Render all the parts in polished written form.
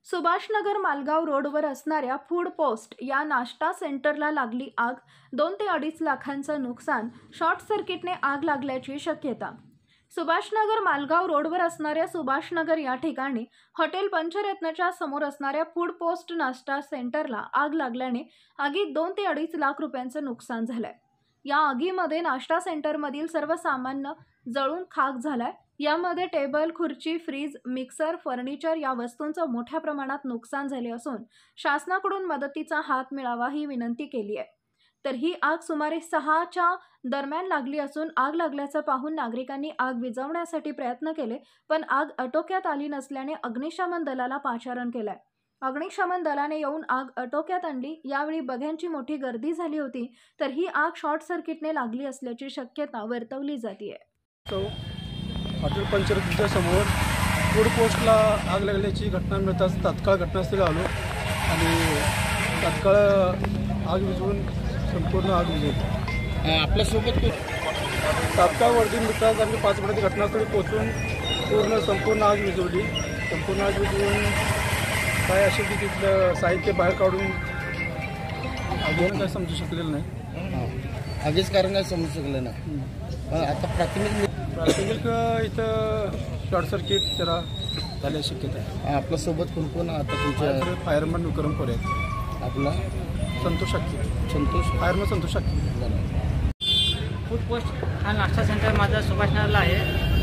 सुभाषनगर मालगाव रोडवर असणाऱ्या food post या नाश्ता सेंटरला लागली आग। 2 ते 2.5 लाखांचं नुकसान। शॉर्ट सर्किटने आग लागल्याची शक्यता। सुभाषनगर मालगाव रोडवर असणाऱ्या सुभाषनगर या ठिकाणी हॉटेल पंचरत्नच्या समोर असणाऱ्या फूड पोस्ट नाश्ता सेंटरला आग लागल्याने आगीत 2 ते 2.5 लाख रुपयांचं नुकसान झालंय। या आगीमध्ये नाश्ता सेंटरमधील सर्व सामान जळून खाक झालाय। यामध्ये टेबल, खुर्ची, फ्रीज, मिक्सर, फर्निचर या वस्तूंचं मोठ्या प्रमाणात नुकसान झाले असून शासनाकडून मदतीचा हात मिळावा ही विनंती केली आहे। तर ही आग सुमारे 6च्या दरम्यान लागली असून आग लागल्याचं पाहून नागरिकांनी आग विझवण्यासाठी प्रयत्न केले, पण आग आटोक्यात आली नसल्याने अग्निशमन दलाला पाचारण केलंय। अग्निशमन दलाने येऊन आग आटोक्यात आणली। यावेळी बघ्यांची मोठी गर्दी झाली होती, तर ही आग शॉर्ट सर्किटने लागली असल्याची शक्यता वर्तवली जाते। हॉटेल पंचरत्नच्या समोर फूड पोस्टला आग लागल्याची घटना मिळताच तात्काळ घटनास्थळी आलो आणि तात्काळ आग विझवून संपूर्ण आग विझवली। आपल्यासोबत तात्काळ वर्दी मिळताच आम्ही 5 मिनिटात घटनास्थळी पोहोचून संपूर्ण आग विझवली। संपूर्ण आग विझवून काय असेल की तिथलं साहित्य बाहेर काढून आगीनं काय समजू शकलेलं नाही। आगीच कारण काय समजू शकलं नाही। आता प्राथमिक इथं शॉर्ट सर्किट जरा झाल्याची शक्यता आहे। आपल्यासोबत कोण कोण आता तुमच्या फायरमन विक्रम कोरे आहेत। आपला Santosh fireman Santosh food post हा नाश्ता सेंटर माझा सुभाषनगरला आहे।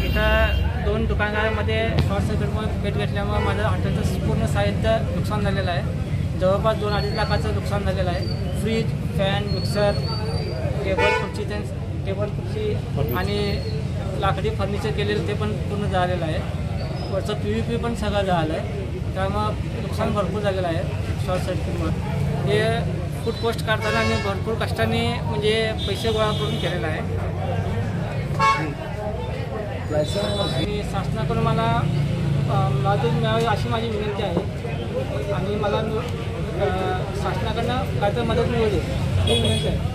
इथं 2 दुकानांमध्ये शॉर्ट सर्किटमुळे पेट घेतल्यामुळे माझं हॉटेलचं पूर्ण साहित्य नुकसान झालेलं आहे। जवळपास 2-2.5 लाखाचं नुकसान झालेलं आहे। फ्रीज, फॅन, मिक्सर, टेबल खुर्ची आणि लाकडी फर्निचर केलेलं ते पण पूर्ण झालेलं आहे। वरचं PVP पण सगळं झालं आहे, त्यामुळं नुकसान भरपूर झालेलं आहे शॉर्ट सर्किटमुळे। हे फूड पोस्ट काढताना मी भरपूर कष्टाने म्हणजे पैसे गोळा करून केलेलं आहे आणि शासनाकडून मला मदत मिळावी अशी माझी विनंती आहे आणि मला शासनाकडनं काय तर मदत मिळू दे ही विनंती आहे।